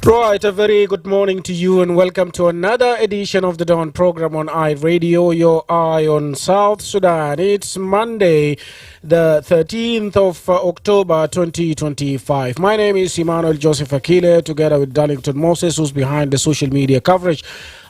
Right, a very good morning to you and welcome to another edition of the Dawn program on iRadio, your eye on South Sudan. It's Monday, the 13th of October 2025. My name is Emmanuel Joseph Akile, together with Darlington Moses, who's behind the social media coverage.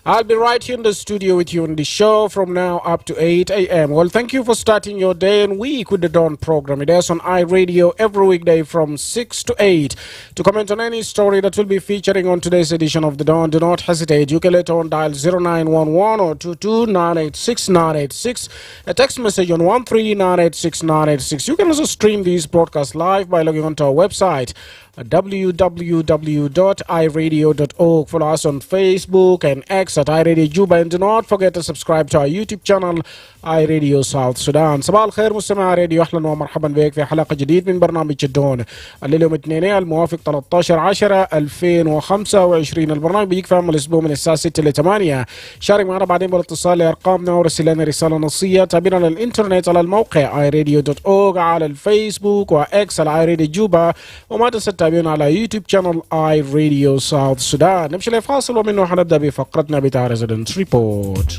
I'll be right here in the studio with you on the show from now up to 8 a.m. Well, thank you for starting your day and week with the Dawn program. It airs on iRadio every weekday from 6 to 8. To comment on any story that will be featuring on today's edition of the Dawn, do not hesitate. You can later on dial 0911 or 22986 a text message on 13986. You can also stream these broadcasts live by logging onto our website at www.iradio.org. Follow us on Facebook and X at iRadio Juba, and do not forget to subscribe to our YouTube channel iRadio South Sudan. صباح الخير مستمع راديو، اهلا ومرحبا بك في حلقه جديد من برنامج الدون الليله يوم الاثنين الموافق 13/10/2025. البرنامج بيجيك في الاسبوع من الساعه 6 ل 8. شارك معنا بعدين بالاتصال لارقامنا ورسل لنا رساله نصيه. تابعنا على الانترنت على الموقع iRadio.org، على الفيسبوك واكس على iRadio جوبا، وما تنسى تابعونا على يوتيوب شانل iRadio South Sudan. نمشي لفاصل ومنه حنبدا بفقرتنا بتاع ريزيدنت ريبورت.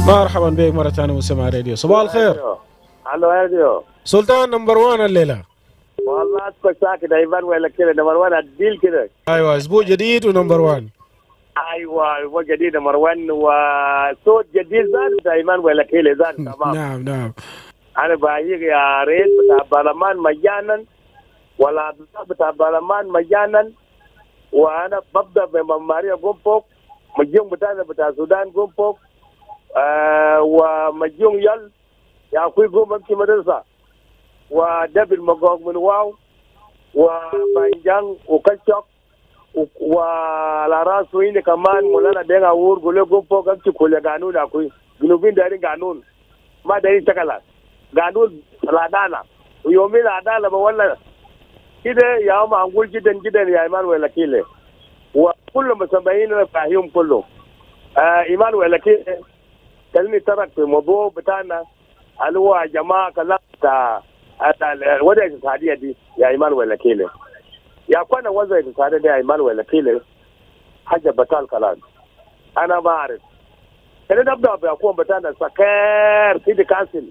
مرحبا بك مرة ثانية مستمع راديو. صباح الخير. الو راديو سلطان نمبر 1 الليلة. والله اسكت ساكت ايمانويل كده نمبر 1 اديل كده. ايوه اسبوع جديد ونمبر 1. ايوه اسبوع جديد نمبر 1 وصوت جديد زاد ايمانويل كده زاد تمام. نعم. انا بايق يا ريت بتاع برلمان مجانا ولا بتاع برلمان مجانا، وانا ببدا بمماريه قنفوك مجيون بتاع السودان قنفوك ومجيون يل يا اخوي قوم امشي مدرسه ودبل مقوق من واو وبايجان وكشك وعلى راسه هنا كمان مولانا دينا وور قولوا قوم فوق امشي كل قانون اخوي جنوبين دايرين قانون ما دايرين شكلات قانون العداله ويومين العداله بولا كده يا معقول جدا جدا يا ايمانويل اكيله، وكل مسميين فاهمهم كله. ايمانويل اكيله خليني ترك في الموضوع بتاعنا اللي هو يا جماعه كلام بتاع الوضع الاقتصاديه دي يا ايمانويل اكيله. يا اخوانا الوضع الاقتصادي دي يا ايمانويل اكيله حاجه بطال كلام. انا ما اعرف. خلينا نبدا بحكومه بتاعنا سكر سيدي كاسل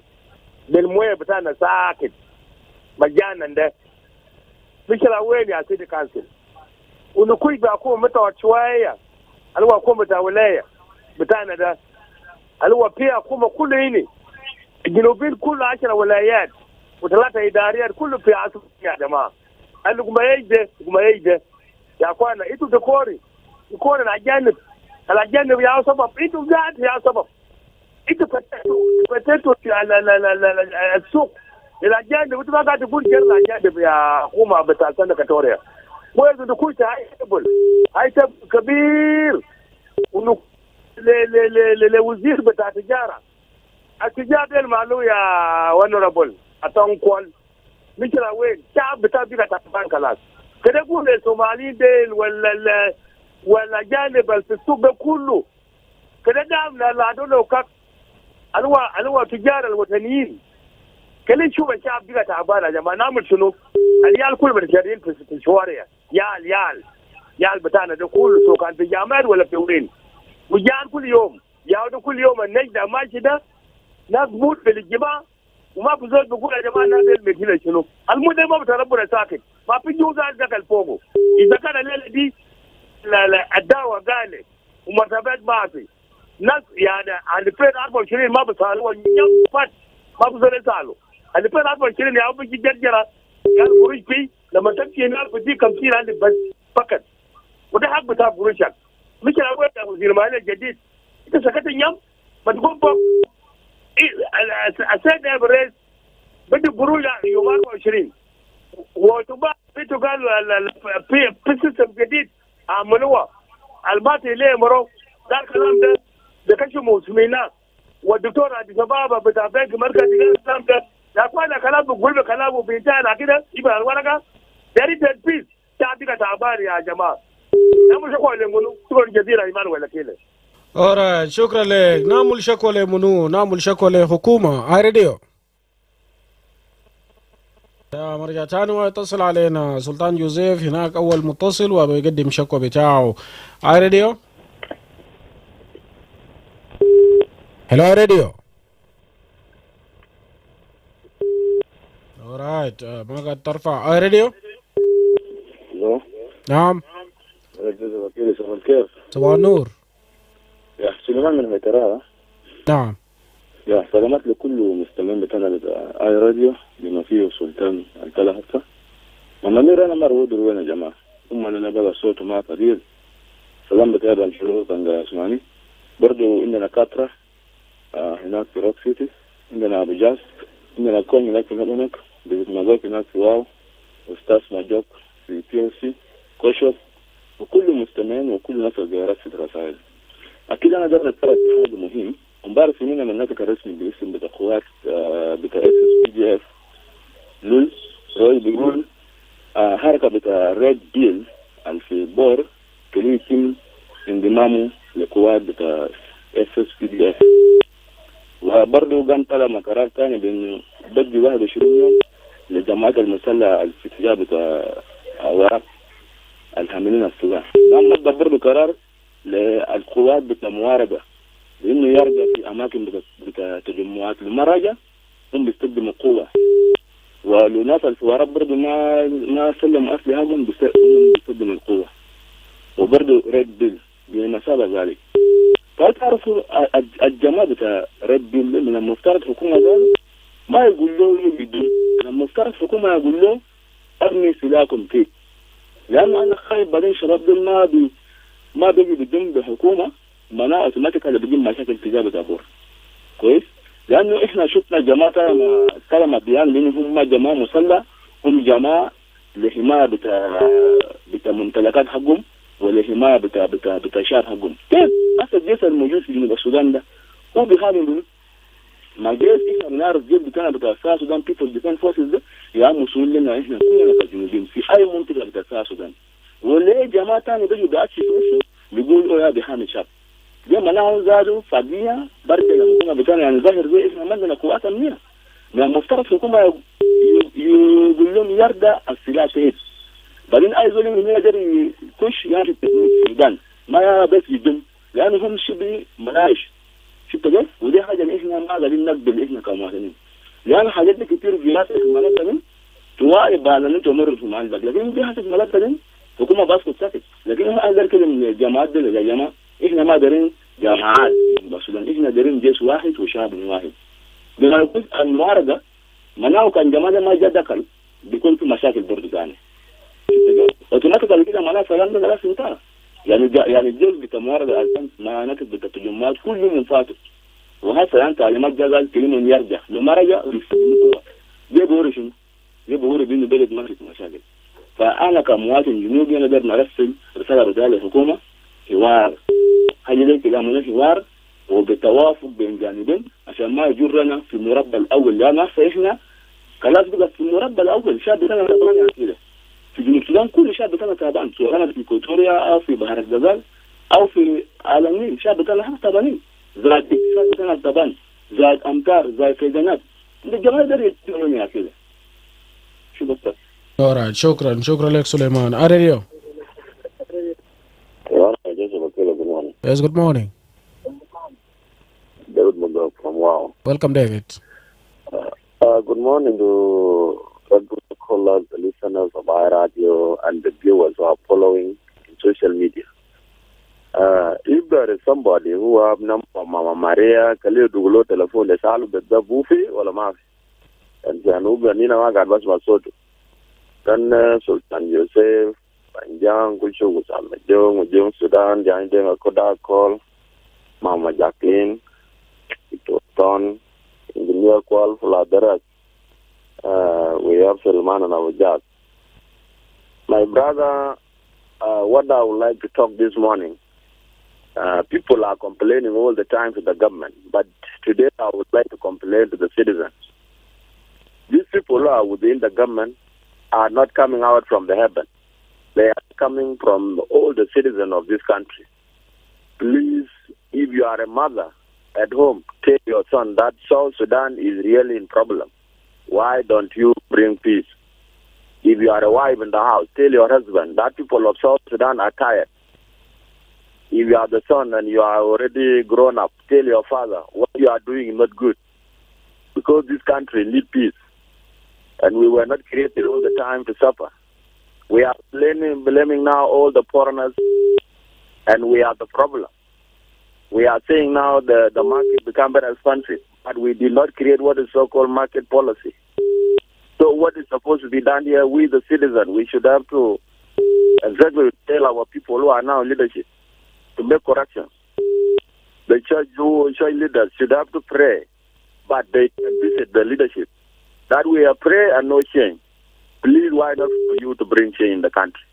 بالمويه بتاعنا ساكت مجانا ده. مشكلة وين يا سيدي كانسل؟ ونكوي بحكومه متوت شويه اللي هو حكومه بتاع ولايه بتاعنا ده اللي هو فيها حكومه كل هنا الجنوبين كله 10 ولايات وثلاثه اداريات كله في عاصمه يا جماعه. قال لكم ما يجي يا اخوانا انتوا تكوري الاجانب يا سبب انتوا ذات يا سبب انتوا فتتوا السوق الاجانب وانتوا ما قاعد تقول جرنا اجانب يا حكومه بتاع سنه كاتوريا. وين تكون هاي كبير لوزير بتاع التجاره دي المعلو يا ونربل اتنقل مشكلة وين شعب بتاع بيئة تعبان خلاص كده يقول الصوماليين ديل ولا جانب السوق ده كله كده دعمنا العدول وكاك الوا تجار الوطنيين كده نشوف الشعب بيئة تعبان يا جماعة. نعمل شنو؟ اليال كل متجرين في الشوارع يال بتاعنا ده كله سواء كان في جامعات ولا في وين وجان كل يوم ياخدوا كل يوم النجدة ماشي ده ناس موت في الجماعة وما في زول بيقول يا جماعه الناس المدينه شنو؟ المدة ما بتربنا ساكت، ما في جوزات دخل فوقه، إذا كان الليلة دي لا الدعوة قال ومرتبات ما في، ناس يعني اللي فين 24 ما بيسالوا فات ما بيزول يسالوا، اللي فين 24 يا بيجي جرجرة قال قروش فيه لما تمشي هناك بدي 50,000 بس فقط، وده حق بتاع قروشك، مش الأول يا وزير المالية الجديد، أنت سكت اليوم ما تقول فوق السيد الرئيس بدي قروش يوم 24 وتبقى انتوا قالوا في سيستم جديد عملوها الماتي ليه مرو قال الكلام ده كشف موسمينا والدكتور عبد الشباب بتاع بنك مركزي قال الكلام ده يا اخوانا كلام بقول كلامه بينتهي كده يبقى الورقه يا ريت تنفيذ تعبك تعبان يا جماعه. نعمل شكوى لمنو؟ شكرا جزيلا ايمانويل اكيله. Alright, شكرا لك. نعمل شكوى لمنو؟ نعمل شكوى لحكومة اي راديو. يا مرجع تاني واتصل علينا سلطان جوزيف هناك اول متصل وبيقدم شكوى بتاعه. اي راديو. هلو اي راديو. alright ما قد ترفع اي راديو. الو. نعم. وكيل صباح الخير. صباح النور. يا سليمان من ميترا. نعم. يا سلامات لكل مستمعين بتاعنا اي راديو بما فيه سلطان الكلا حتى. ما نرى انا مره ودر وين يا جماعه. ثم انا بقى صوت ما قليل. سلام بتاعنا الشروط عند اسمعني. برضو عندنا كاترا هناك في روك سيتي. عندنا ابو جاس. عندنا كون هناك في هناك. بيت مازوك هناك في واو. استاذ ماجوك في بي ام سي. كوشوف. وكل مستمعين وكل الناس الجيارات في الرسائل. أكيد أنا دارنا أتفرج في حاجة مهم. امبارح في من الناتج الرسمي باسم بتاع قوات بتاع SSPDF لوز روي بيقول حركة بتاع ريد بيل في بور كان يتم انضمامه لقوات بتاع SSPDF. وبرضه قام طلع قرار تاني بأنه بدي 21 يوم للجماعات المسلحة الاتجاه بتاع ورق الحاملين السلاح. قام مدى برضه قرار للقوات بتاع مواربة لانه يرجع في اماكن بتاع تجمعات المراجع هم بيستخدموا قوه ولناس الفوارات برضه ما سلموا اسلحتهم بيستخدموا القوه وبرضه ريد بيل بمثابه ذلك. فتعرفوا الجماعه بتاع ريد بيل من المفترض حكومه ذلك ما يقول له يبدون، من المفترض حكومه يقول له ارمي سلاحكم فيه، لانه انا خايف بعدين شباب دول ما بيجي بدون بحكومه معناه اوتوماتيكالي بيجي مشاكل تجاه بتابور كويس. لانه احنا شفنا جماعه كلمه بيان بانهم هم جماعه مسلح، هم جماعه لحمايه بتاع ممتلكات حقهم ولحمايه بتاع شعب حقهم. كيف هسه الجيش الموجود في جنوب السودان ده هو بيحاول ما جيش احنا بنعرف جيش بتاعنا بتاع السودان بيبل ديفنس فورسز ده يا مسؤول لنا احنا كلنا كجنوبيين في اي منطقه بتاع السودان. وليه جماعه ثانيه بيجوا بيعكسوا نفسه بيقول يا بيحامي الشعب زي ما نحن زادوا فدية برجع الحكومة بتاعنا يعني ظاهر زي احنا عندنا قوات أمنية. من المفترض الحكومة يقول لهم يرجع السلاح شهيد. بعدين أي زول من يقدر يخش يعني في السودان ما بس يدم لأنه هم شبه مناعش. شفت كيف؟ ودي حاجة احنا ما قادرين نقبل احنا كمواطنين. لأن حاجات دي كتير في ناس ملكة توائي بالنا تمر في معلق، لكن دي حاجة ملكة الحكومة باسكت ساكت. لكن هم أقدر كده من الجامعات دي يا جماعة احنا ما دارين جامعات السودان، احنا دارين جيش واحد وشعب واحد. بما يكون المعارضه معناه كان جماعه ما جا دخل بيكون في مشاكل برضه ثانيه. اوتوماتيكالي كده معناه الكلام ده خلاص انتهى. يعني الجيش بتاع المعارضه الان معناته بتاع التجمعات كل يوم فاتوا وهسه يعني تعليمات جا قال كلمه يرجع لو ما رجع يستخدموا قوه. ده بيوري شنو؟ ده بيوري بانه بلد ما في مشاكل. فانا كمواطن جنوبي انا اقدر ارسل رساله للحكومه حوار حاجه زي كده عملنا حوار وبتوافق بين جانبين عشان ما يجرنا في المربع الاول، لان احنا خلاص بقى في المربع الاول الشعب بتاعنا تعبان يعني كده. في جنوب السودان كل الشعب بتاعنا تعبان سواء كانت في كوتوريا او في بحر الغزال او في النيل الشعب بتاعنا احنا تعبانين. زاد الاقتصاد بتاعنا تعبان، زاد امطار، زاد فيضانات. الجماعه ده يتكلموا يعني كده. شو بس. alright شكرا لك سليمان. اريو. Yes, good morning. David Mugab from Wow. Welcome, David. Good morning to the callers, the listeners of our radio, and the viewers who are following in social media. If there is somebody who have number Mama Maria, Kali Dugulo telephone, the Salu Bedda Bufi, or Mafi, and Januba Nina Magat was Masoto. Then Sultan Joseph, Panjang, Gulcho, Mujung, Sudan, Jang Koda call, Mama Jacqueline, Ton, Engineer Call for Ladarak. We have Salman and our judge. My brother, what I would like to talk this morning, people are complaining all the time to the government, but today I would like to complain to the citizens. These people who are within the government are not coming out from the heaven. They are coming from all the citizens of this country. Please, if you are a mother at home, tell your son that South Sudan is really in problem. Why don't you bring peace? If you are a wife in the house, tell your husband that people of South Sudan are tired. If you are the son and you are already grown up, tell your father what you are doing is not good. Because this country needs peace. And we were not created all the time to suffer. We are blaming now all the foreigners, and we are the problem. We are saying now the market become very expensive, but we did not create what is so-called market policy. So what is supposed to be done here, we the citizens, we should have to exactly tell our people who are now in leadership to make corrections. The church leaders should have to pray, but they can visit the leadership. That we are pray and no change. Please, why not for you to bring change in the country?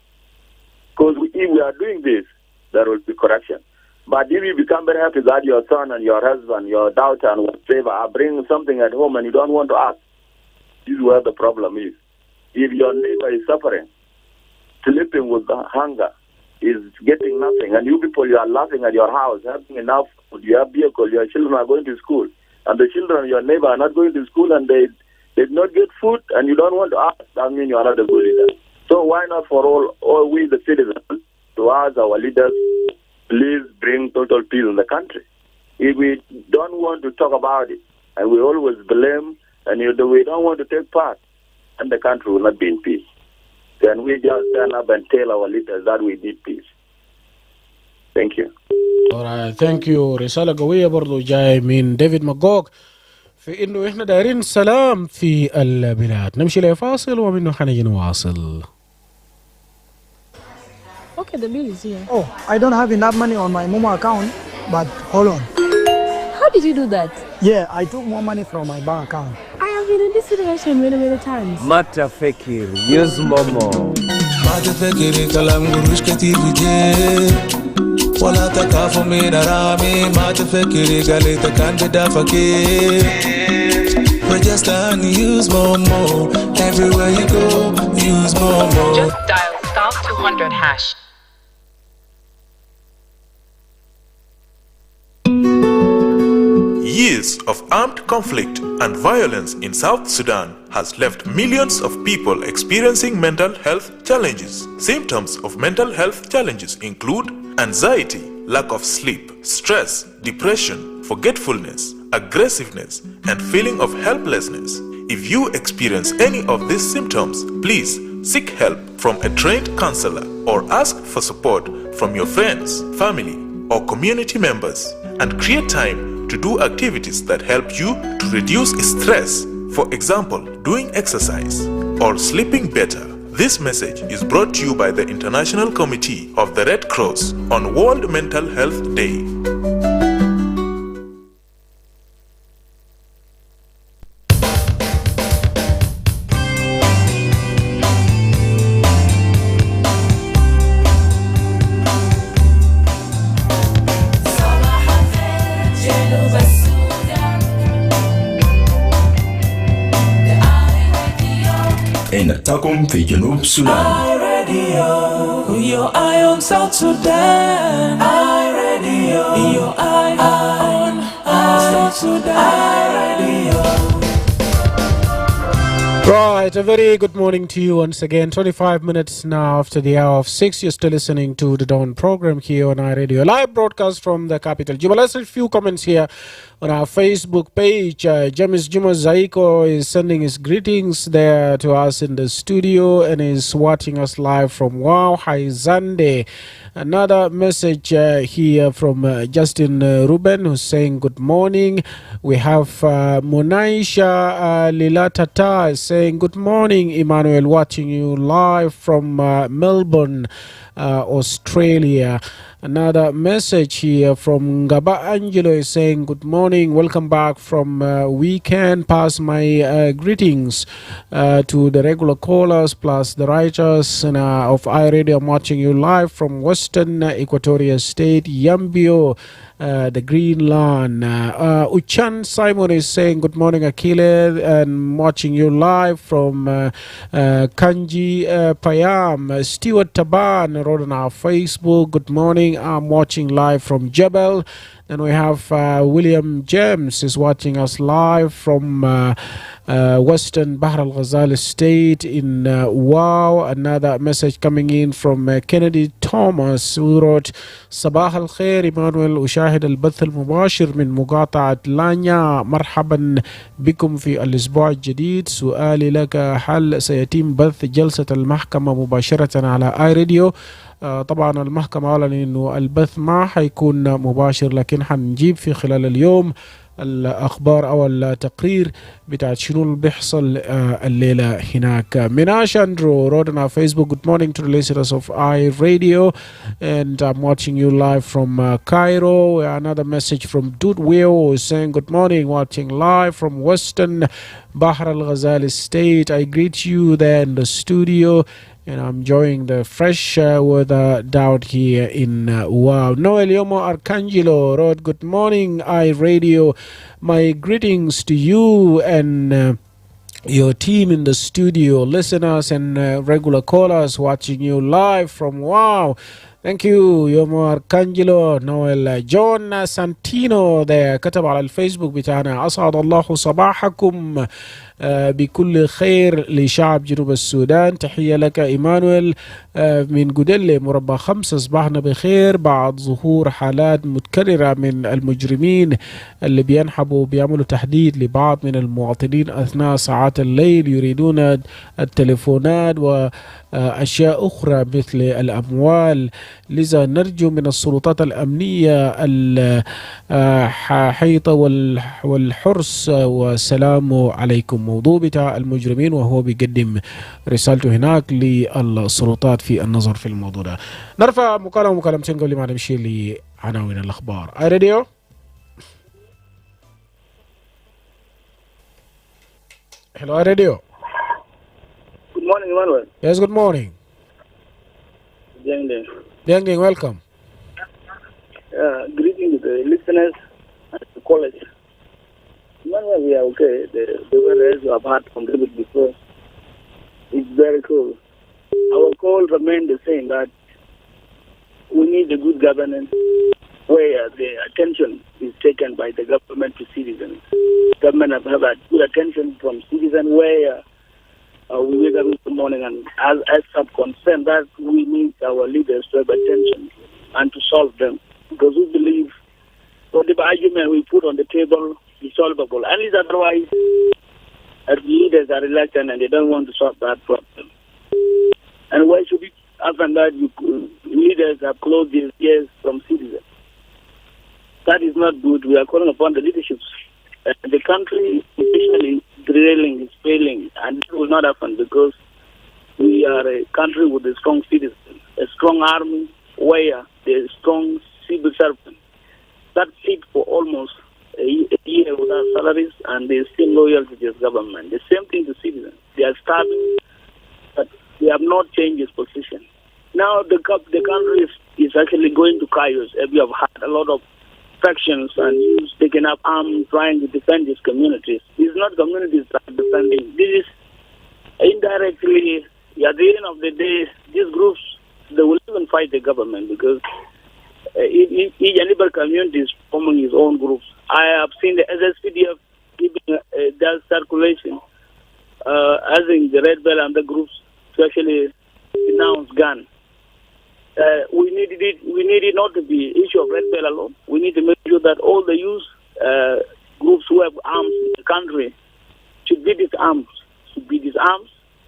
Because if we are doing this, there will be correction. But if you become very happy that your son and your husband, your daughter and whatever are bringing something at home and you don't want to ask, this is where the problem is. If your neighbor is suffering, sleeping with the hunger, is getting nothing, and you people, you are laughing at your house, having enough food, you have vehicle, your children are going to school, and the children of your neighbor are not going to school and they did not get food, and you don't want to ask, that means you are not a good leader. So why not for all we the citizens to ask our leaders, please bring total peace in the country. If we don't want to talk about it, and we always blame, and we don't want to take part, and the country will not be in peace. Then we just stand up and tell our leaders that we need peace. Thank you. All right, thank you. رسالة قوية برضو جاي من ديفيد ماجوغ في إنه إحنا دايرين سلام في البلاد. نمشي لفاصل ومنه حنجي نواصل. Okay, the bill is here. Oh, I don't have enough money on my Momo account, but hold on. How did you do that? Yeah, I took more money from my bank account. I have been in this situation many times. Mata Fekir, use Momo. Mata Fekir, kalam gurush katir vijay. Wala takafu min arami. Mata Fekir, galita kandida fakir. Register and use Momo. Everywhere you go, use Momo. Just dial *200#. Years of armed conflict and violence in South Sudan has left millions of people experiencing mental health challenges. Symptoms of mental health challenges include anxiety, lack of sleep, stress, depression, forgetfulness, aggressiveness, and feeling of helplessness. If you experience any of these symptoms, please seek help from a trained counselor or ask for support from your friends, family, or community members, and create time to do activities that help you to reduce stress. For example, doing exercise or sleeping better. This message is brought to you by the International Committee of the Red Cross on World Mental Health Day. نتاكم في جنوب السودان. Your eye on South Sudan. Your eye on South Sudan. Right, a very good morning to you once again. 25 minutes now after the hour of 6. You're still listening to the Dawn program here on iRadio. Live broadcast from the capital. Juba, let's read a few comments here on our Facebook page. James Juma Zaiko is sending his greetings there to us in the studio and is watching us live from Wow Haizande. Another message here from Justin Ruben, who's saying good morning. We have Monaisha Lilatata saying good morning, Emmanuel, watching you live from Melbourne, Australia. Another message here from Ngaba Angelo is saying good morning, welcome back from weekend. Pass my greetings to the regular callers plus the writers of iRadio. I'm watching you live from Western Equatoria State, Yambio. the Green Lawn. Uchan Simon is saying good morning, Akile, and watching you live from Kanji Payam. Stuart Taban wrote on our Facebook, good morning, I'm watching live from Jebel. Then we have William James is watching us live from Western Bahr al Ghazal State in Wow. Another message coming in from Kennedy Thomas who wrote صباح الخير Emmanuel أشاهد البث المباشر من مقاطعة لانيا مرحبا بكم في الأسبوع الجديد. سؤالي لك هل سيتم بث جلسة المحكمة مباشرة على آي راديو؟ طبعا المحكمة أعلن إنه البث ما حيكون مباشر لكن حنجيب في خلال اليوم الأخبار أو التقرير بتاعت شنو اللي بيحصل الليلة هناك. مناش أندرو wrote on our Facebook, good morning to the listeners of I Radio, and I'm watching you live from Cairo. Another message from Dude Will is saying good morning, watching live from Western Bahr al Ghazal State. I greet you there in the studio, and I'm enjoying the fresh weather down here in Wow. Noel Yomo Arcangelo wrote, good morning, I Radio. My greetings to you and your team in the studio, listeners and regular callers watching you live from Wow. Thank you Yomo Arcangelo. Noel John Santino there كتب على الفيسبوك بتاعنا أسعد الله صباحكم بكل خير لشعب جنوب السودان. تحية لك إيمانويل من جدلة مربع 5. صباحنا بخير بعد ظهور حالات متكررة من المجرمين اللي بينحبوا بيعملوا تهديد لبعض من المواطنين أثناء ساعات الليل، يريدون التليفونات وأشياء أخرى مثل الأموال. لذا نرجو من السلطات الأمنية الحيطة والحرص والسلام عليكم. موضوع بتاع المجرمين وهو بيقدم رسالته هناك للسلطات في النظر في الموضوع ده. نرفع مكالمتين قبل ما نمشي لعناوين الأخبار. اي راديو. Hello, radio. Good morning, Emmanuel. Yes, good morning. Ding, welcome. Greeting to the listeners and the callers. Emmanuel, we are okay. The weather as you have heard from David before, it's very cool. Our call remains the same, that we need a good governance where the attention is taken by the government to citizens. Government have a good attention from citizens where we wake up in the morning and as some concern that we need our leaders to have attention and to solve them. Because we believe whatever argument we put on the table is solvable. Unless otherwise, leaders are reluctant and they don't want to solve that problem. And why should it happen that leaders have closed their ears from citizens? That is not good. We are calling upon the leadership. The country, especially drilling, is failing, and it will not happen because we are a country with a strong citizen, a strong army, where there is strong civil servant that sit for almost a year without salaries, and they are still loyal to this government. The same thing to citizens. They are starving, but they have not changed its position. Now the country is actually going to chaos. We have had a lot of factions and youths taking up arms trying to defend these communities. These not communities that are defending. This is indirectly, at the end of the day, these groups, they will even fight the government because each and every community is forming his own groups. I have seen the SSPDF giving their circulation, as in the Red Bell and the groups to actually denounce gun. We need it not to be issue of Red Bell alone. We need to make sure that all the youth groups who have arms in the country should be disarmed.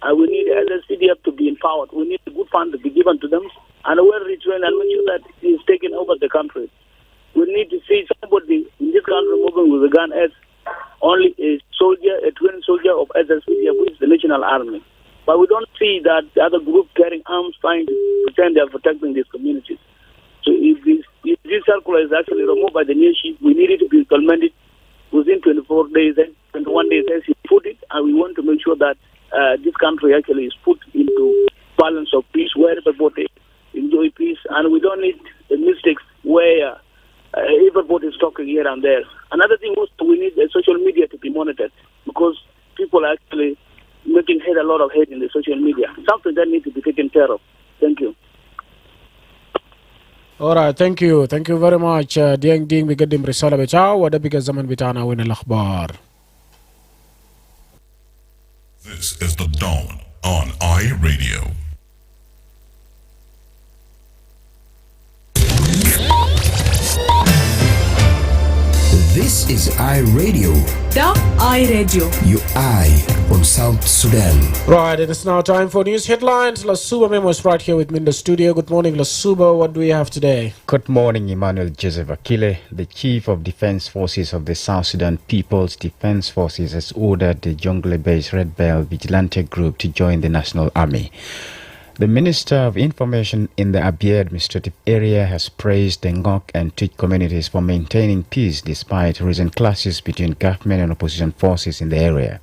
And we need the SSPDF to be empowered. We need a good fund to be given to them and a well-retrained and make sure that it is taken over the country. We need to see somebody in this country moving with a gun as only a soldier, a twin soldier of SSPDF, which is the national army. But we don't see that the other group carrying arms trying to pretend they are protecting these communities. So if this circular is actually removed by the new chief, we need it to be implemented within 24 days, 21 days as he put it, and we want to make sure that this country actually is put into balance of peace where everybody enjoy peace, and we don't need the mistakes where everybody is talking here and there. Another thing was we need the social media to be monitored because people are actually making a lot of hate in the social media. Something that needs to be taken care of. Thank you. All right, thank you very much. دينج دينج بيقدم رسالة بتاعه وده بقى الزمن بتاعنا وين الأخبار. This is the Dawn on iRadio. This is iRadio. The iRadio. Your eye on South Sudan. Right, it is now time for news headlines. Lasuba Memo is right here with me in the studio. Good morning, Lasuba. What do we have today? Good morning, Emmanuel Joseph Akile. The Chief of Defense Forces of the South Sudan People's Defense Forces has ordered the Jonglei-based Red Bell Vigilante Group to join the National Army. The Minister of Information in the Abyei administrative area has praised the Ngok and Twitch communities for maintaining peace despite recent clashes between government and opposition forces in the area.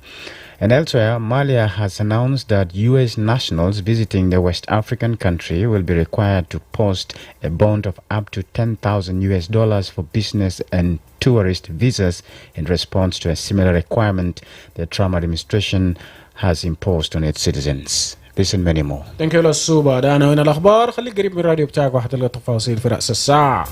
And elsewhere, Malia has announced that U.S. nationals visiting the West African country will be required to post a bond of up to $10,000 for business and tourist visas in response to a similar requirement the Trump administration has imposed on its citizens. Listen many more. Thank you للسوبة. ده أنا وين الأخبار. خليك قريب من الراديو بتاعك واحد تلقى التفاصيل في رأس الساعة.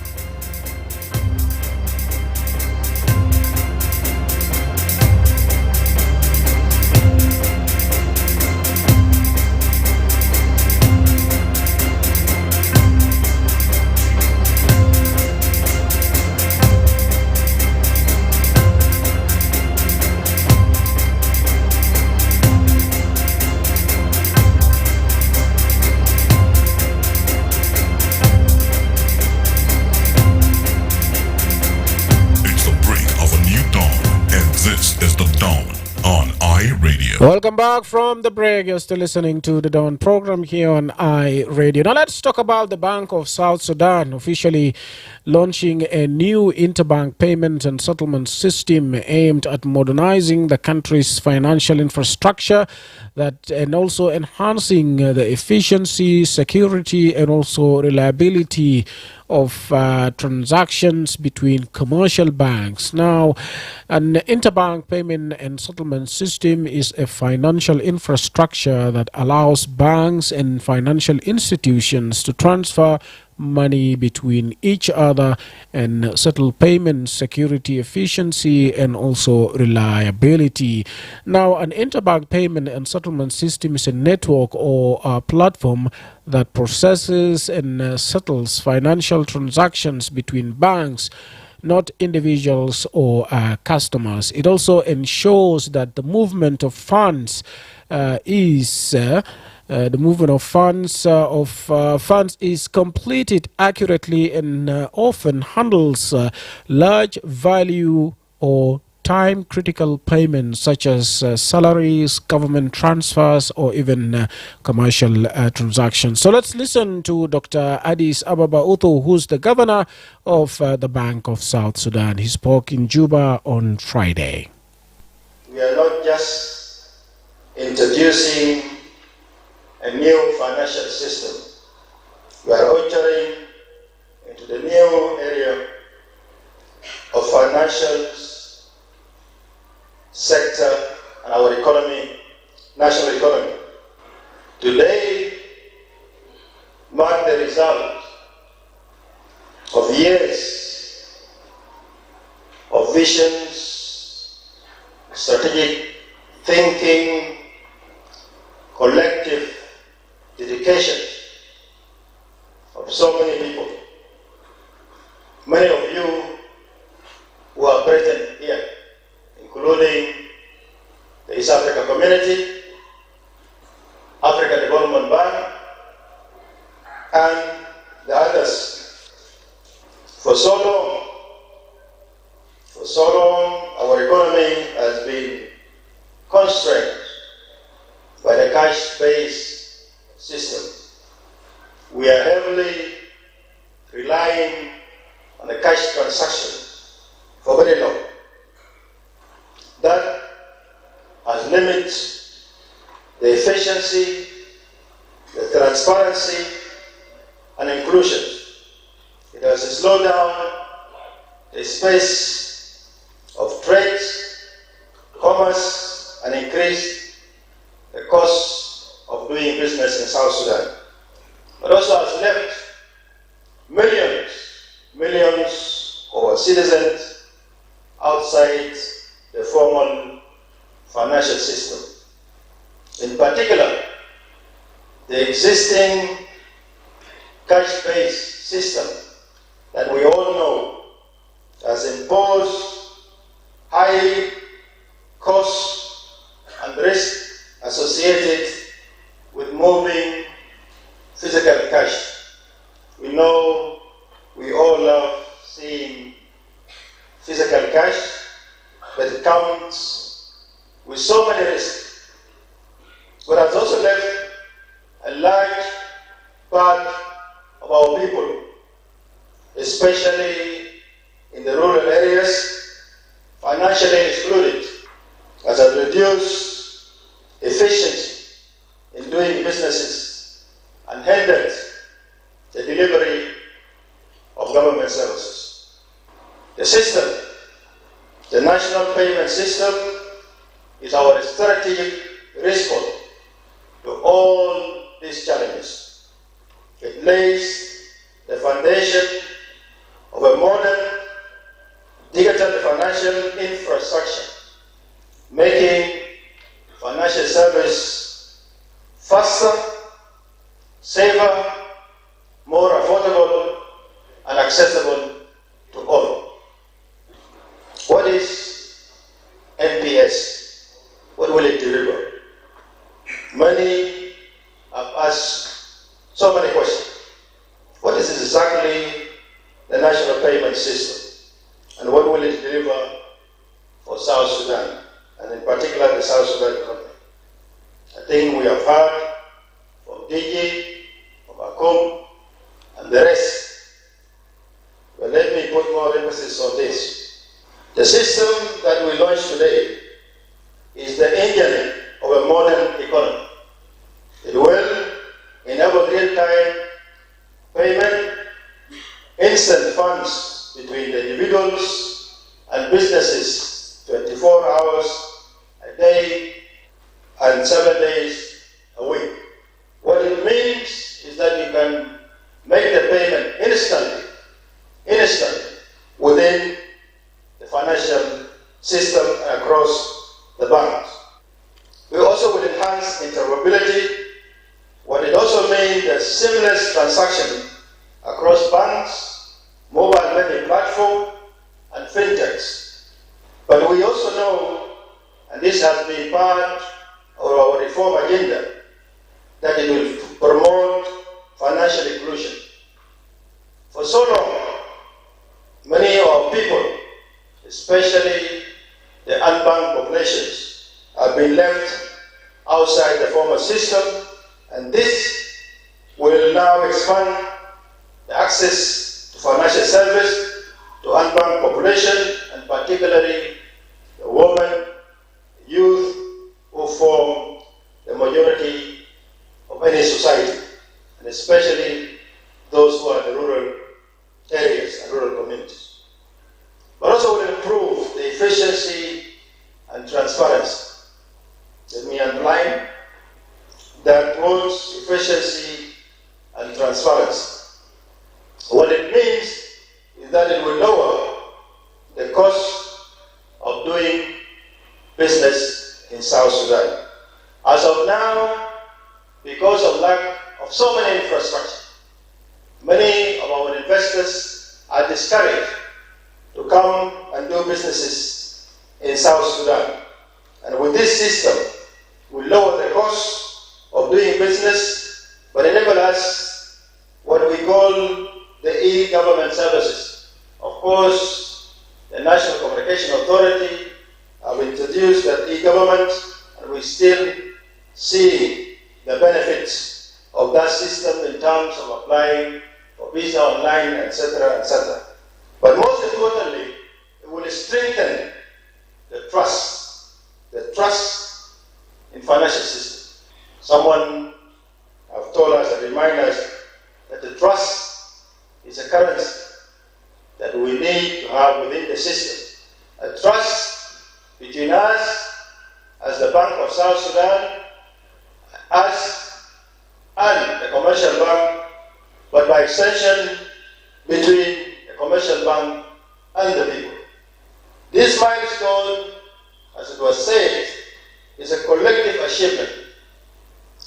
Welcome back from the break. You're still listening to the Dawn program here on iRadio. Now let's talk about the Bank of South Sudan officially launching a new interbank payment and settlement system aimed at modernizing the country's financial infrastructure and also enhancing the efficiency, security, and also reliability of transactions between commercial banks. Now, an interbank payment and settlement system is a financial infrastructure that allows banks and financial institutions to transfer money between each other and settle payments, security, efficiency, and also reliability. Now, an interbank payment and settlement system is a network or a platform that processes and settles financial transactions between banks, not individuals or customers. It also ensures that the movement of funds is completed accurately and often handles large value or time-critical payments such as salaries, government transfers, or even commercial transactions. So let's listen to Dr. Addis Ababa Uto, who's the governor of the Bank of South Sudan. He spoke in Juba on Friday. We are not just introducing a new financial system. We are entering into the new area of financial sector and our economy, national economy. Today mark the result of years of visions, strategic thinking, collective dedication of so many people. Many of you who are present here, including the East Africa Community, African Development Bank, and the others. For so long, our economy has been constrained by the cash-based system. We are heavily relying on the cash transaction for very long. That has limited the efficiency, the transparency, and inclusion. It has slowed down the space of trade, commerce, and increased the cost of doing business in South Sudan. But also has left millions of our citizens outside the formal financial system. In particular, the existing cash-based system that we all know has imposed high costs and risk associated with moving physical cash. We know we all love seeing physical cash, but it comes with so many risks. But has also left a large part of our people, especially in the rural areas, financially excluded, as has reduced efficiency in doing businesses and hindered the delivery of government services. The system, the national payment system, is our strategic response to all these challenges. It lays the foundation of a modern digital financial infrastructure, making financial service faster, safer, more affordable, and accessible to all. What is NPS? What will it deliver? Many have asked so many questions. What is exactly the national payment system? And what will it deliver for South Sudan, and in particular the South Sudan economy? I think we have heard from DG, from Akum, and the rest. But let me put more emphasis on this. The system that we launched today is the engine of a modern economy. It will enable real-time payment, instant funds between the individuals and businesses 24 hours a day and 7 days a week. What it means is that you can make the payment instantly within the financial system and across the banks. We also will enhance interoperability. What it also means is seamless transaction across banks, mobile money platform, and fintechs. But we also know, and this has been part of our reform agenda, that it will promote financial inclusion. For so long, many of our people, especially the unbanked populations, have been left outside the formal system, and this will now expand the access to financial service to unbanked population, and particularly the women, the youth, who form the majority of any society, and especially those who are in the rural areas and rural communities. But also will improve the efficiency and transparency. Let me underline that words, efficiency and transparency. What it means is that it will lower the cost of doing business in South Sudan. As of now, because of lack of so many infrastructure, many of our investors are discouraged to come and do businesses in South Sudan. And with this system, we lower the cost of doing business, but enable us what we call the e-government services. Of course, the National Communication Authority have introduced that e-government, and we still see the benefits of that system in terms of applying for visa online, etc., etc. But most importantly, it will strengthen the trust in financial system. Someone have told us and remind us that the trust is a currency, that we need to have within the system. A trust between us as the Bank of South Sudan, us and the commercial bank, but by extension between the commercial bank and the people. This milestone, as it was said, is a collective achievement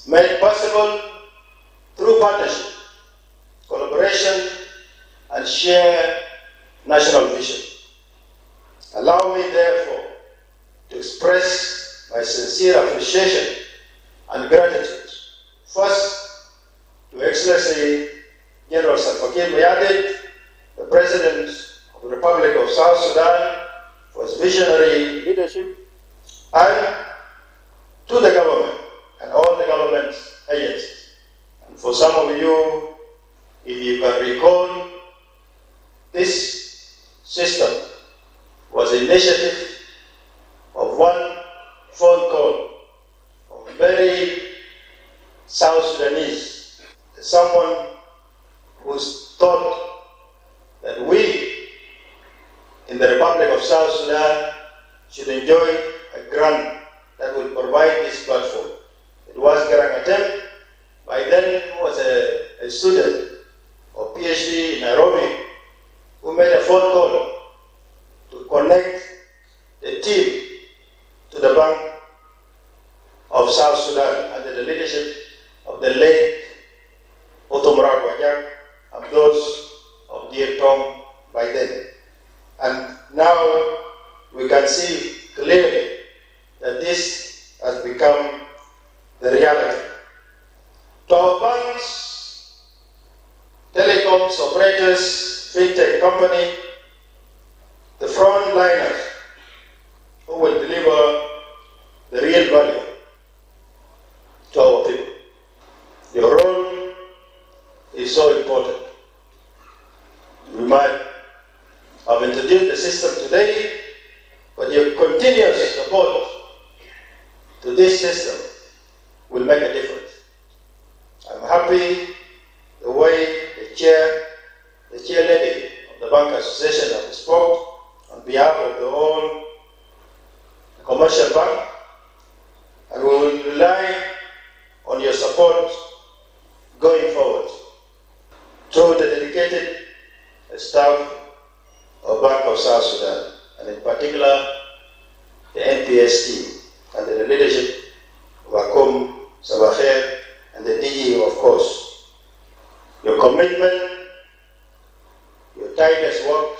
made possible through partnership, collaboration, and shared national vision. Allow me, therefore, to express my sincere appreciation and gratitude, first, to Excellency General Salva Kiir Mayardit, the President of the Republic of South Sudan, for his visionary leadership, and to the government and all the government agencies. And for some of you, if you can recall, this system was an initiative of one phone call from a very South Sudanese, someone who thought that we in the Republic of South Sudan should enjoy a grant that will provide this platform. It was Garang Atem, by then who was a student of PhD in Nairobi, who made a phone call to connect the team to the Bank of South Sudan under the leadership of the late Otomra Wajak and those of Dear Tom by then. And now we can see clearly that this has become the reality. To our banks, telecoms operators, fintech company, the frontliners who will deliver the real value to our people. Your role is so important. We might have introduced the system today, but your continuous support to this system will make a difference. I'm happy the way the chair lady of the Bank Association has spoke on behalf of the whole commercial bank, and we will rely on your support going forward through the dedicated staff of Bank of South Sudan, and in particular the NPS team under the leadership of Akum Sabakher and the DG, of course. Your commitment, your tireless work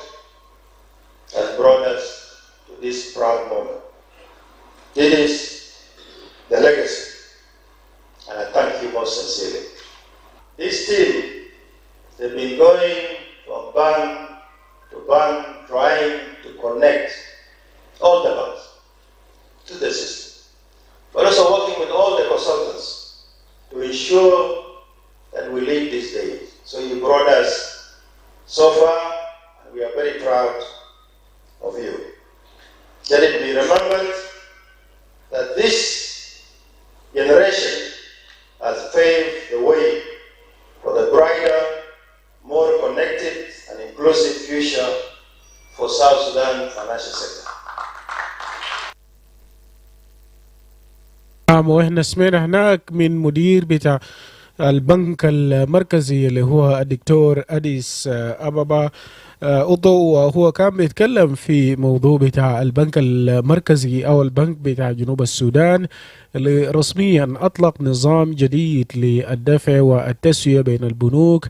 has brought us to this proud moment. It is the legacy, and I thank you most sincerely. This team, they've been going from bank to bank, trying to connect all the banks to the system, but also working with all the consultants to ensure that we live these days. So you brought us so far, and we are very proud of you. Let it be remembered that this generation has paved the way for the brighter, more connected and inclusive future for South Sudan financial sector. واحنا سمعنا هناك من مدير بتاع البنك المركزي اللي هو الدكتور أديس أبابا أوتو، وهو كان بيتكلم في موضوع بتاع البنك المركزي أو البنك بتاع جنوب السودان اللي رسميا أطلق نظام جديد للدفع والتسوية بين البنوك،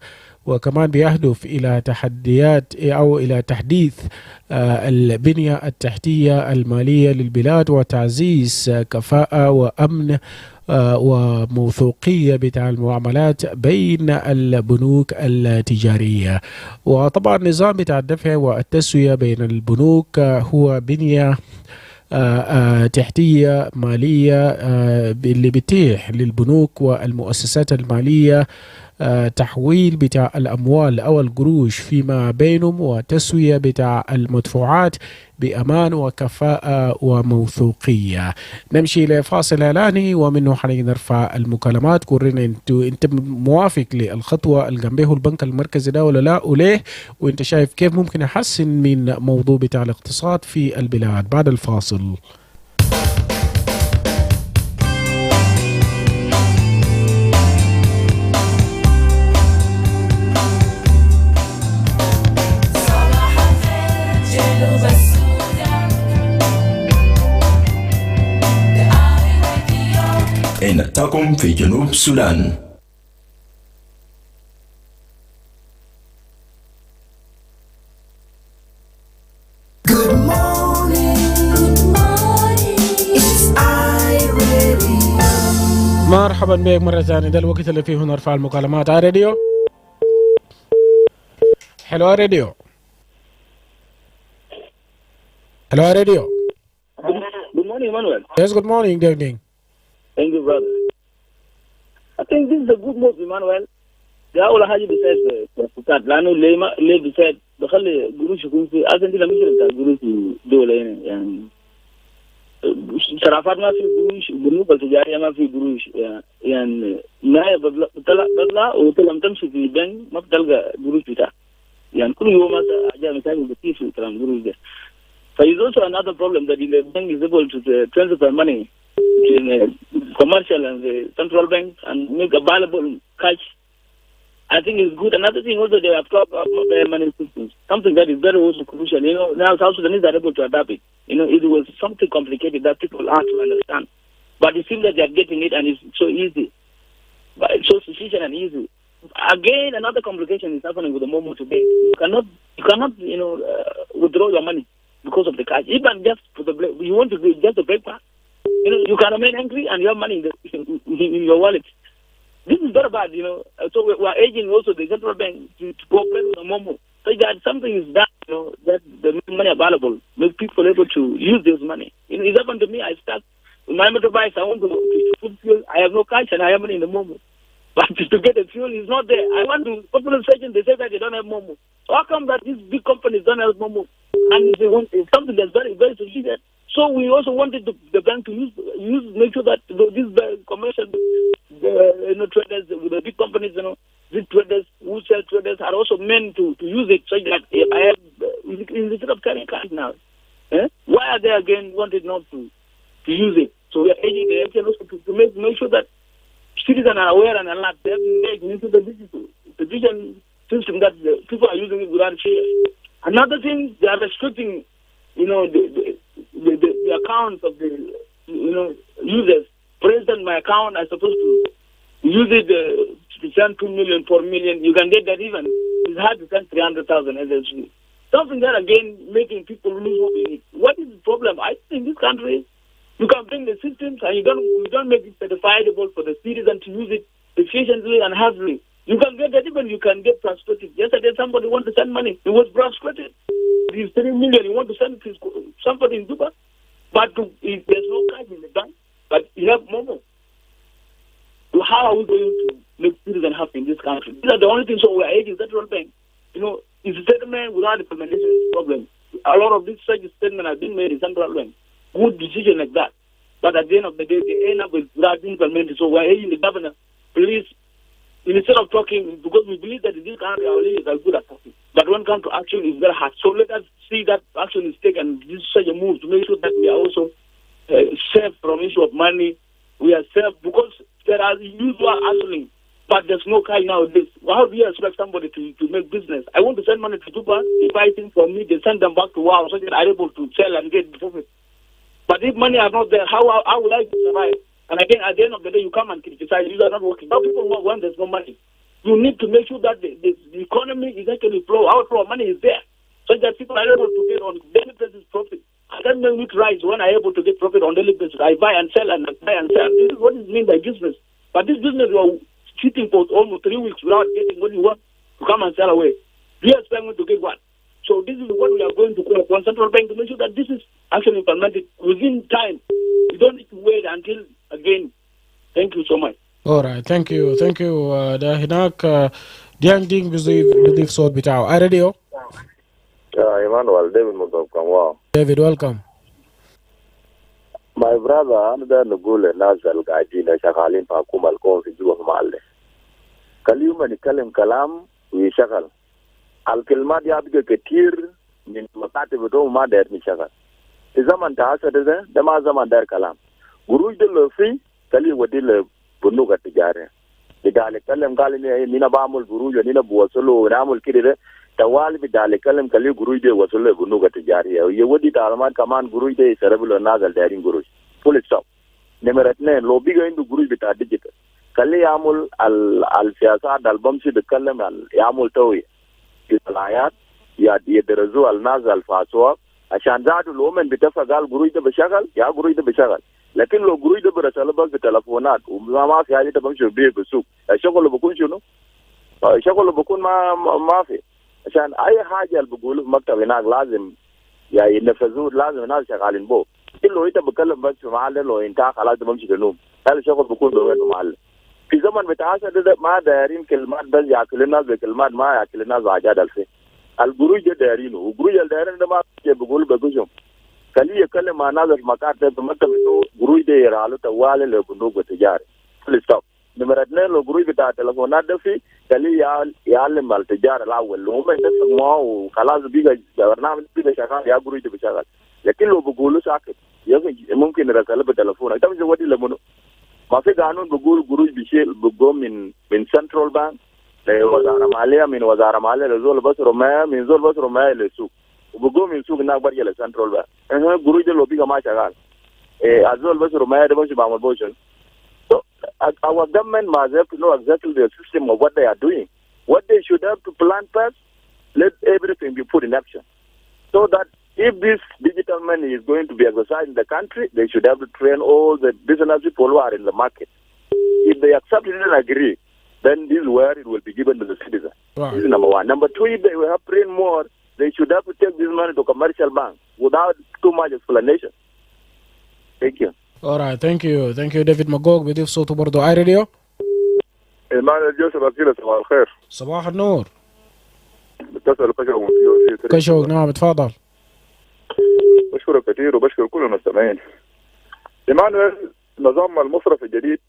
وكمان بيهدف إلى تحديات أو إلى تحديث البنية التحتية المالية للبلاد وتعزيز كفاءة وأمن وموثوقية بتاع المعاملات بين البنوك التجارية. وطبعا نظام بتاع الدفع والتسوية بين البنوك هو بنية تحتية مالية اللي بتيح للبنوك والمؤسسات المالية تحويل بتاع الأموال أو القروش فيما بينهم وتسوية بتاع المدفوعات بأمان وكفاءة وموثوقية. نمشي لفاصل إعلاني ومنه حنرفع المكالمات. قررنا انت موافق للخطوة اللي جنبه البنك المركزي ده ولا لا، وليه، وانت شايف كيف ممكن يحسن من موضوع بتاع الاقتصاد في البلاد؟ بعد الفاصل. نتاكم في جنوب السودان. Good morning, it's I Radio. مرحبا بك مرة ثانية. ده الوقت اللي فيه نرفع المكالمات. على راديو حلو. راديو hello radio. Good morning, Emmanuel. Yes, good morning, Ding. Thank you, brother. I think this is a good move, Emmanuel. ده أول حاجة بيساعد فكات لأنه ليه بيساعد بخلي قروش يكون في أصلا دي المشكلة بتاع القروش في الدولة يعني شرافات ما في قروش، البنوك التجارية ما في قروش يعني نهاية بطلع وطلع تمشي في البنك ما بتلقى قروش بتاعها يعني كل يوم أجا مساعد كتير في كلام قروش ده. So it's also another problem that the bank is able to transfer money between commercial and the central bank and make available cash. I think it's good. Another thing also they have talked about mobile money systems, something that is very also crucial. You know, now South Sudanese are able to adapt it. You know, it was something complicated that people have to understand. But it seems that they are getting it and it's so easy. But it's so sufficient and easy. Again, another complication is happening with the Momo today. You cannot withdraw your money because of the cash. Even just for you want to do just the paper, you know, you can remain angry and you have money in your wallet. This is very bad, you know. So we are urging also the central bank to cooperate with the Momo, so that something is done, you know, that the money available, make people able to use this money. You know, it happened to me. I start with my motorbike. I want to put fuel. I have no cash and I have money in the Momo. But to get the fuel is not there. I want to popular station. They say that they don't have Momo. So how come that these big companies don't have Momo? And they want something that's very, very sufficient. So we also wanted the bank to make sure that these commercial traders, the big companies, you know, big traders, wholesale traders are also meant to use it so that I have instead of carrying cash now. Why are they again wanted not to use it? So we are urging the MTN also to make sure that citizens are aware and alert. They have to make into the vision system that people are using it without fear. Another thing, they are restricting, you know, the accounts of the, you know, users. For instance, my account, I'm supposed to use it to send 2 million, 4 million. You can get that even. It's hard to send 300,000 SSG. Something that, again, making people lose hope in it. What is the problem? I think in this country, you can bring the systems and you don't make it certifiable for the citizen to use it efficiently and happily. You can get that even you can get frustrated. Yesterday somebody wanted to send money. He was frustrated. He's 3 million. He want to send to somebody in Dubai. But if there's no cash in the bank, but you have Momo. So how are we going to make citizens happy in this country? These are the only things. So we are urging central bank. You know, it's a statement without implementation is a problem. A lot of these such statements have been made in central bank. Good decision like that. But at the end of the day, they end up without implementing. So we are urging the governor, please, instead of talking, because we believe that in this country our leaders are good at talking, but when it comes to action, it's very hard. So let us see that action is taken. This is such a move to make sure that we are also safe from issue of money. We are safe because there are usual hustling, but there's no cash nowadays. How do you expect somebody to make business? I want to send money to Dubai. They buy things from me, they send them back to Wow, so that I'm able to sell and get profit. But if money are not there, how would I survive? And again, at the end of the day, you come and criticize. You are not working. Now people work when there's no money. You need to make sure that the economy is actually flow. Outflow of money is there, so that people are able to get on daily basis profit. I can't make it rise when I'm able to get profit on daily basis. I buy and sell and buy and sell. This is what is meant by business. But this business, you are sitting for almost 3 weeks without getting what you want to come and sell away. You expect me to get what? So this is what we are going to call upon central bank to make sure that this is actually implemented within time. You don't need to wait until again. Thank you so much. Alright, thank you ده هناك ديانج دينج بيضيف صوت بتاعه. اي راديو Emmanuel David Mugabkamwa. David, welcome. My brother, أنا ده نقول الناس القاعدين شغالين في حكومة الكون في جوا محله. كل يوم نتكلم كلام ويشغل. الكلمات يبقى كتير من مكاتب بتوع ما داير نشغل. في زمن تحسد ده ما زمن داير كلام. قروش ده في كلي ودي لبنوك التجارة. بدال كلام قال نينا بعمل قروش ونينا بوصله ونعمل كده توالي بدال كلام كلي قروش ده وصله بنوك التجارية. ويودي تعلمات كمان قروش ده يسرب له الناس الدايرين قروش. فول ستوب. نمرة 2 لو بيجا عنده قروش بتاع ديجيتال. كلي يعمل السياسات البمشي بيتكلم يعمل توي. الآيات يدرسوا الناس الفاسوا عشان ذاته لو من بتفق قال قروش ده بشغل يا قروش ده بشغل. لكن لو قروش ده برسالة بس بتلفونات وما في حاجة تبغى تمشي بيه بالسوق الشغل بكون شنو؟ الشغل بكون ما في عشان أي حاجة اللي بقوله في مكتب هناك لازم يعني ينفذوه لازم الناس شغالين بو. لو أنت بتكلم بس في محل لو أنت خلاص تمشي تنوم هذا الشغل بكون بوين في محل. في زمن بتاعنا ده ما دايرين كلمات بس يأكل الناس بكلمات ما يأكل الناس عجاد الفين. القروش ده دايرينه وقروش الدايرين ده ما بيقول بقولهم. كلي يكلم مع ناس في مكاتب بمكتبه قروش ده يرالو توالي لبنوك وتجاري. فول ستوب. نمرة 2 لو قروش بتاع تلفونات ده في كلي يعلم التجارة الأول لو هم يدفعوا معه وخلاص بيجا برنامج بيجا شغال يا قروش ده بيشغل. لكن لو بقولوا ساكت ممكن يرسل بتلفونه. أنت مش ودي لمنو. ما في قانون بقول قروش بيشيل بقوم من سنترال بانك لوزارة مالية من وزارة مالية لزول بس رماية من زول بس رماية للسوق. وبقوم من سوق هناك برجع لسنترال بانك. قروش ده لو بيجا ما شغال. الزول بس رماية ده مش بعمل بوشن. So our government must have to know exactly the system of what they are doing. What they should have to plan first, let everything be put in action. So that if this digital money is going to be exercised in the country, they should have to train all the business people who are in the market. If they accept it and agree, then this is where it will be given to the citizen. Right. This is number one. Number two, if they will have trained more, they should have to take this money to commercial bank without too much explanation. Thank you. Alright, thank you David Magog بيضيف صوته برضه. اي راديو Emmanuel Joseph Akile صباح الخير. صباح النور. بتصل كشوق كشوق نعم اتفضل. بشكرك كثير وبشكر كل المستمعين. إيمانويل نظام المصرف الجديد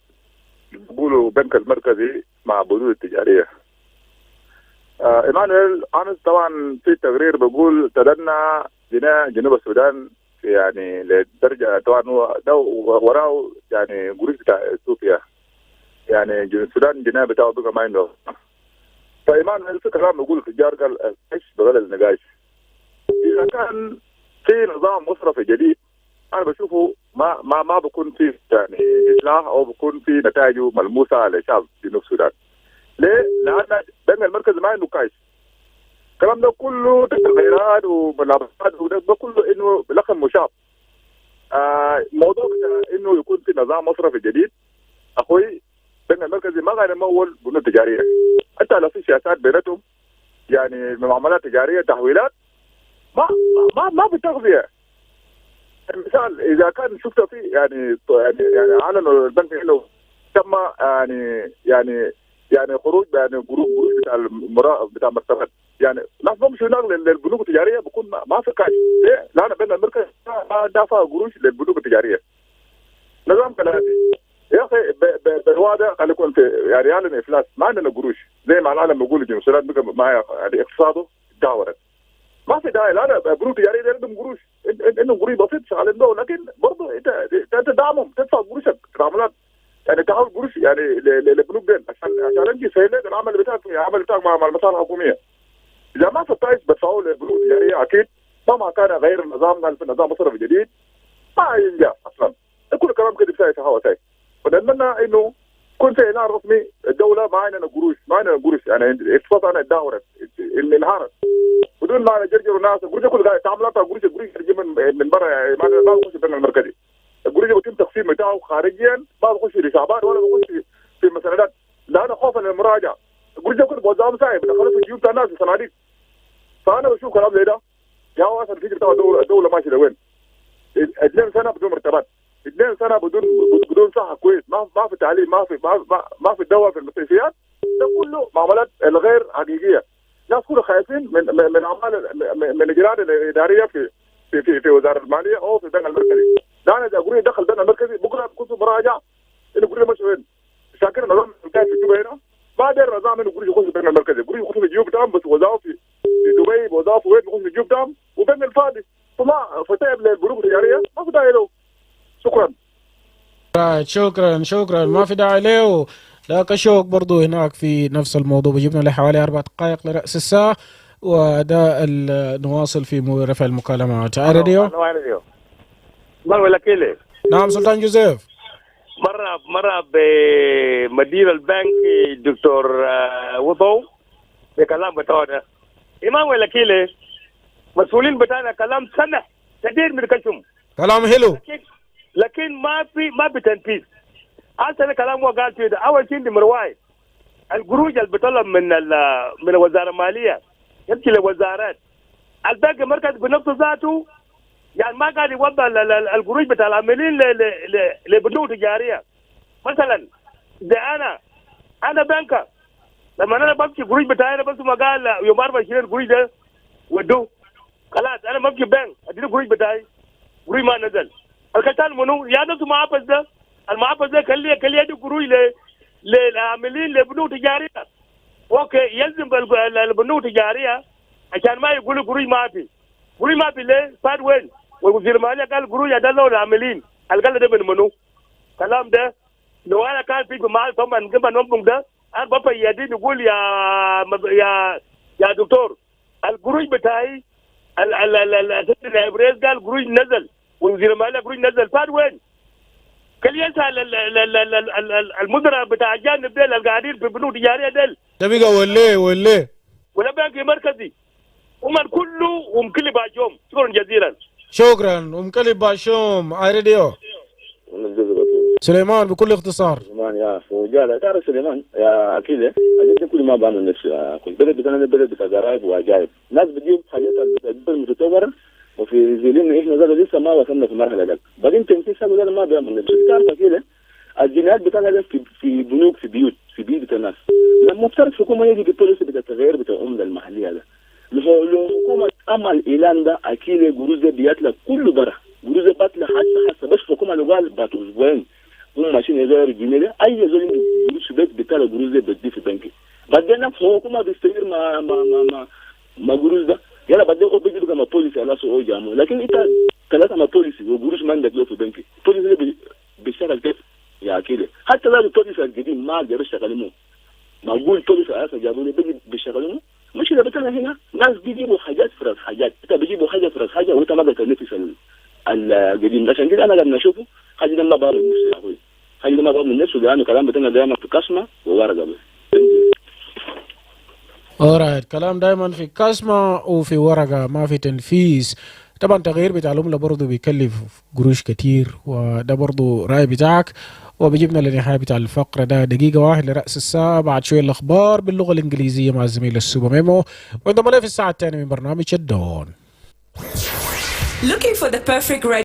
بيقولوا بنك المركزي مع بنوك التجارية. إيمانويل أنا طبعا في تقرير بقول تدنى جنوب السودان يعني لدرجة طبعا وراه يعني قروش بتاع اثيوبيا يعني السودان جنيه بتاعه بقى ما عنده. فإيمانويل في كلام بقول التجار قال ايش بغل النقاش. إذا كان في نظام مصرفي جديد أنا بشوفه ما بكون فيه يعني إصلاح أو بكون فيه نتائجه ملموسة لشعب جنوب السودان. ليه؟ لأن بنك المركز ما عنده كاش. الكلام ده كله تغييرات وملابسات وده كله إنه بلقم مشاب. موضوع إنه يكون في نظام مصرفي جديد أخوي بنك المركزي ما غير مول بنوك تجارية. حتى لو في سياسات بيناتهم يعني معاملات تجارية تحويلات ما بتغذية. مثال إذا كان شفت في يعني أعلنوا البنك إنه تم يعني خروج يعني قروش بتاع مرتبات يعني ناس بمشوا هناك للبنوك التجارية بكون ما في كاش. ليه؟ لأن بين المركز دافع قروش للبنوك التجارية. نظام كالآتي يا أخي بالوضع خلي يكون في يعني يعلن إفلاس ما عندنا قروش زي ما العالم بيقولوا جنوب السودان بقى ما يعني اقتصاده داورت. ما في داعي لا بنوك تجارية عندهم قروش انه قروش بسيط شغالين به لكن برضه انت دعمهم تدفع قروشك تعاملات يعني تحول قروش يعني للبنوك دين عشان انت سهل العمل بتاعك مع المصالح الحكوميه. اذا ما فتايش بدفعوا للبنوك التجاريه اكيد مهما كان غير النظام قال في النظام مصرفي جديد ما ينجح اصلا. كل كلام كده بتاعي تهوى تاي. ونتمنى انه يكون في اعلان رسمي الدوله ما عندنا قروش يعني اقتصادنا اتدهورت انهارت بدون ما نجرجر الناس القروش كل تعاملات قروش تجي من برا يعني ما بخش البنك المركزي. القروش بيتم تقسيم بتاعه خارجيا ما بخش في حسابات ولا بخش في مساندات لانه خوفا من المراجعه. القروش كله بوزعهم سايب بدخلوا في جيوب الناس في صناديق. فانا بشوف كلام زي ده يا واسع الفكر بتاع الدوله ماشيه لوين؟ 2 سنه بدون مرتبات 2 سنه بدون صحه كويس، ما في تعليم، ما في دواء في المستشفيات، ده كله معاملات الغير حقيقيه. الناس كلها خايفين من اعمال من الاجراءات الاداريه في وزاره الماليه او في البنك المركزي. ده انا اذا اقول دخل البنك المركزي بكره كنت مراجع انه يقول لي مش وين شاكر النظام بتاعي في جوبا هنا، ما داير نظام انه يقول يخش البنك المركزي، يقول يخش في جيوب تام، بس وظائفه في دبي، وظائفه وين يخش في جيوب تام وبين الفاضي، فما فتعب للبنوك التجاريه ما في داعي له. شكرا. شكرا ما في داعي له. لا كشوك برضو هناك في نفس الموضوع، بجيبنا لحوالي 4 دقائق لرأس الساعة، وده نواصل في رفع المكالمات. راديو ولا كيلي. نعم سلطان جوزيف. مرة بمدير البنك دكتور وضو بكلام بتاعه ده إمانويل أكيلي، مسؤولين بتاعنا كلام سنة كثير من الكشم، كلام حلو، لكن ما في تنفيذ. أصلا كلام هو قال كده. أول شيء نمرة واحد القروج اللي بيطلب من الوزارة المالية يمشي لوزارات البنك المركزي بنفسه ذاته، يعني ما قاعد يوضع القروج بتاع العاملين لبنوك تجارية. مثلا ده أنا بنكر، لما أنا بمشي قروج بتاعي أنا بس ما قال يوم 24 القروج ده ودوه خلاص، أنا بمشي بنك أديني قروج بتاعي، قروج ما نزل. الكتان منو يا نفسه معافظ ده، المعافظ ده كل يدي قروج للعاملين لبنوك تجارية. اوكي يلزم البنوك التجاريه عشان ما يقولوا قروج ما في. قروج ما في ليه؟ فات وين؟ وزير الماليه قال قروج ده العاملين، القال ده من منو؟ كلام ده لو انا كان في معاه طبعا قبل نومبونج ده انا بابا يدي يقول يا دكتور القروج بتاعي الابريز قال قروج نزل، وزير الماليه قروج نزل، فات وين؟ كل يسأل المدراء بتاع الجانب ديل اللي قاعدين في بنوك تجاريه ديل ده بقى ولا بنك مركزي ومن كله ومكلي باجوم. شكرا جزيلا. شكرا ومكلي باشوم. راديو سليمان بكل اختصار. سليمان يا فوجاله، تعرف سليمان يا اكيد اجل كل ما بعمل نفسي كل بلد بتاعنا بلد بتاع غرايب وعجائب، ناس بتجيب حاجات المتطوره وفي زيلين احنا زاد لسه ما وصلنا في المرحله دي. بعدين تنسيق هذا ما بيعمل نفسه. تعرف كده الجنايات بتاعنا في بنوك في بيوت الناس. لما مفترض الحكومه يجي بالبوليسي بتاع التغيير بتاع العمله المحليه ده، لو الحكومه عمل اعلان ده اكيد قروش بيطلع كله برا، قروش بيطلع حتى بس الحكومه لو قال بعد اسبوعين هم ماشيين يغيروا الجنيه ده، اي زول قروش بيطلع قروش بدي في البنك. بعدين الحكومه بيستمر ما قروش ده، يلا بعدين هو بيجي بقى بوليسي على سوق جامو، لكن انت ثلاثه ما بوليسي وقروش ما عندك له في البنك، البوليسي بيشتغل كيف يا اكيد؟ حتى لو البوليسي القديم ما قدروا يشتغلوا، معقول بوليسي اساسا جابوا لي بيجي بيشتغلوا؟ مش اللي بتاعنا هنا ناس بيجيبوا حاجات فرز حاجات، انت بيجيبوا حاجه فرز حاجه وانت ما بتنافس القديم. عشان كده انا لما اشوفه حاجه ده ما بعرف نفسي يا اخوي، حاجه ده ما بعرف من نفسه، لانه الكلام بتاعنا دايما في كسمه وورقه بس. كلام دايما في كسمه وفي ورقه ما في تنفيذ. طبعا تغيير بتاع العمله برضه بيكلف قروش كتير، وده برضه راي بتاعك. وبيجيبنا للنهايه بتاع الفقره ده دقيقه واحد لراس الساعه، بعد شويه الاخبار باللغه الانجليزيه مع الزميل السوبر ميمو، وانضم لي في الساعه الثانيه من برنامج الدون. Looking for the perfect